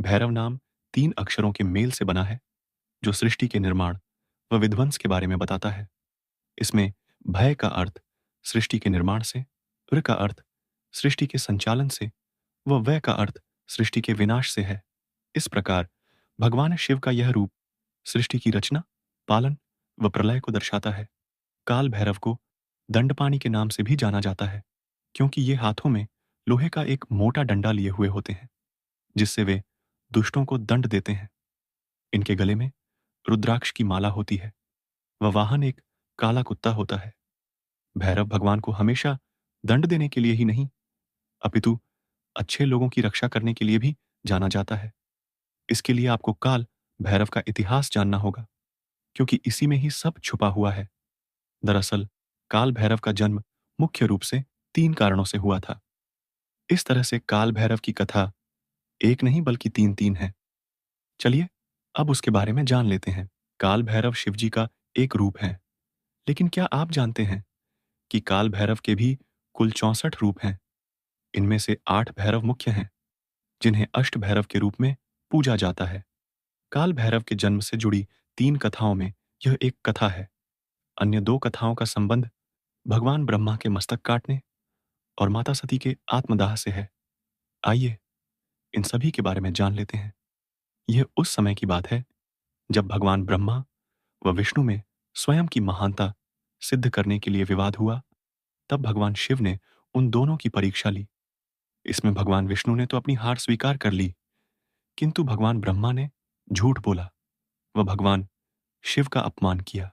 भैरव नाम 3 अक्षरों के मेल से बना है, जो सृष्टि के निर्माण व विध्वंस के बारे में बताता है। इसमें भय का अर्थ सृष्टि के निर्माण से, ऋ का अर्थ सृष्टि के संचालन से व वै का अर्थ सृष्टि के विनाश से है। इस प्रकार भगवान शिव का यह रूप सृष्टि की रचना, पालन व प्रलय को दर्शाता है। काल भैरव को दंडपाणि के नाम से भी जाना जाता है, क्योंकि ये हाथों में लोहे का एक मोटा डंडा लिए हुए होते हैं, जिससे वे दुष्टों को दंड देते हैं। इनके गले में रुद्राक्ष की माला होती है व वाहन एक काला कुत्ता होता है। भैरव भगवान को हमेशा दंड देने के लिए ही नहीं, अपितु अच्छे लोगों की रक्षा करने के लिए भी जाना जाता है। इसके लिए आपको काल भैरव का इतिहास जानना होगा, क्योंकि इसी में ही सब छुपा हुआ है। दरअसल काल भैरव का जन्म मुख्य रूप से 3 कारणों से हुआ था। इस तरह से काल भैरव की कथा एक नहीं बल्कि 3-3 है। चलिए अब उसके बारे में जान लेते हैं। काल भैरव शिव जी का एक रूप है, लेकिन क्या आप जानते हैं कि काल भैरव के भी कुल 64 रूप हैं? इनमें से 8 भैरव मुख्य हैं, जिन्हें अष्ट भैरव के रूप में पूजा जाता है। काल भैरव के जन्म से जुड़ी 3 कथाओं में यह एक कथा है। अन्य 2 कथाओं का संबंध भगवान ब्रह्मा के मस्तक काटने और माता सती के आत्मदाह से है। आइए इन सभी के बारे में जान लेते हैं। यह उस समय की बात है जब भगवान ब्रह्मा व विष्णु में स्वयं की महानता सिद्ध करने के लिए विवाद हुआ। तब भगवान शिव ने उन दोनों की परीक्षा ली। इसमें भगवान विष्णु ने तो अपनी हार स्वीकार कर ली, किंतु भगवान ब्रह्मा ने झूठ बोला व भगवान शिव का अपमान किया।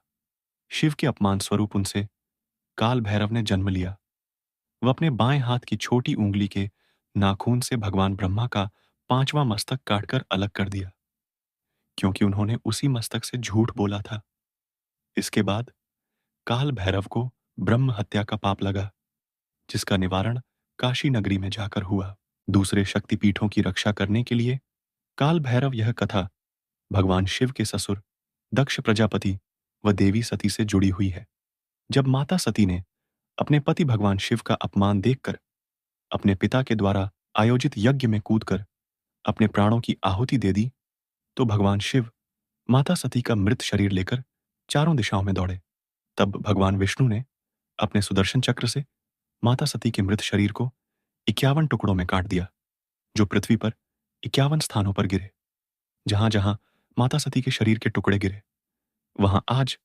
शिव के अपमान स्वरूप उनसे काल भैरव ने जन्म लिया। वह अपने बाएं हाथ की छोटी उंगली के नाखून से भगवान ब्रह्मा का 5वां मस्तक काटकर अलग कर दिया, क्योंकि उन्होंने उसी मस्तक से झूठ बोला था। इसके बाद काल भैरव को ब्रह्म हत्या का पाप लगा, जिसका निवारण काशी नगरी में जाकर हुआ। दूसरे शक्तिपीठों की रक्षा करने के लिए काल भैरव यह कथा भगवान शिव के ससुर दक्ष प्रजापति व देवी सती से जुड़ी हुई है। जब माता सती ने अपने पति भगवान शिव का अपमान देखकर अपने पिता के द्वारा आयोजित यज्ञ में कूदकर अपने प्राणों की आहुति दे दी, तो भगवान शिव माता सती का मृत शरीर लेकर चारों दिशाओं में दौड़े। तब भगवान विष्णु ने अपने सुदर्शन चक्र से माता सती के मृत शरीर को 51 टुकड़ों में काट दिया, जो पृथ्वी पर 51 स्थानों पर गिरे। जहां जहां माता सती के शरीर के टुकड़े गिरे, वहां आज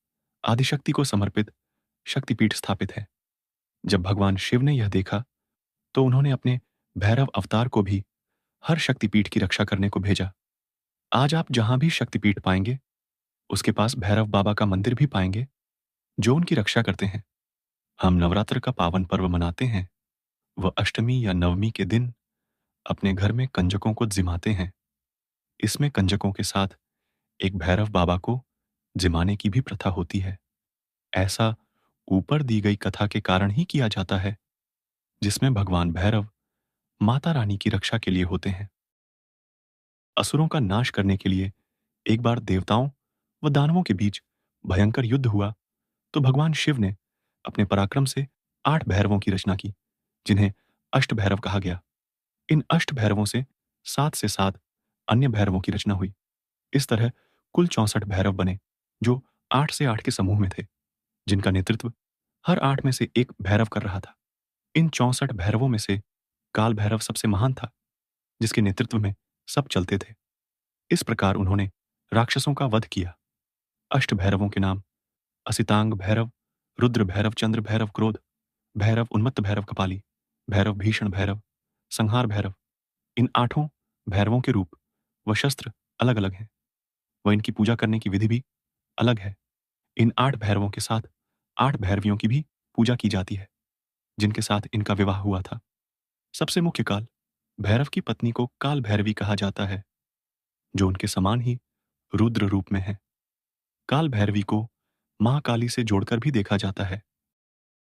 आदिशक्ति को समर्पित शक्तिपीठ स्थापित है। जब भगवान शिव ने यह देखा, तो उन्होंने अपने भैरव अवतार को भी हर शक्तिपीठ की रक्षा करने को भेजा। आज आप जहां भी शक्तिपीठ पाएंगे, उसके पास भैरव बाबा का मंदिर भी पाएंगे, जो उनकी रक्षा करते हैं। हम नवरात्र का पावन पर्व मनाते हैं व अष्टमी या नवमी के दिन अपने घर में कंजकों को जिमाते हैं। इसमें कंजकों के साथ एक भैरव बाबा को जिमाने की भी प्रथा होती है। ऐसा ऊपर दी गई कथा के कारण ही किया जाता है, जिसमें भगवान भैरव माता रानी की रक्षा के लिए होते हैं। असुरों का नाश करने के लिए एक बार देवताओं व दानवों के बीच भयंकर युद्ध हुआ, तो भगवान शिव ने अपने पराक्रम से 8 भैरवों की रचना की, जिन्हें अष्ट भैरव कहा गया। इन अष्ट भैरवों से 7 से 7 अन्य भैरवों की रचना हुई। इस तरह कुल 64 भैरव बने, जो 8 से 8 के समूह में थे, जिनका नेतृत्व हर 8 में से एक भैरव कर रहा था। इन 64 भैरवों में से काल भैरव सबसे महान था, जिसके नेतृत्व में सब चलते थे। इस प्रकार उन्होंने राक्षसों का वध किया। अष्ट भैरवों के नाम असितांग भैरव, रुद्र भैरव, चंद्र भैरव क्रोध, भैरव उन्मत्त भैरव कपाली, भैरव भीषण भैरव, संहार भैरव। इन 8 भैरवों के रूप व शस्त्र अलग अलग हैं, व इनकी पूजा करने की विधि भी अलग है। इन 8 भैरवों के साथ 8 भैरवियों की भी पूजा की जाती है, जिनके साथ इनका विवाह हुआ था। सबसे मुख्य काल भैरव की पत्नी को काल भैरवी कहा जाता है, जो उनके समान ही रुद्र रूप में है। काल भैरवी को मां काली से जोड़कर भी देखा जाता है।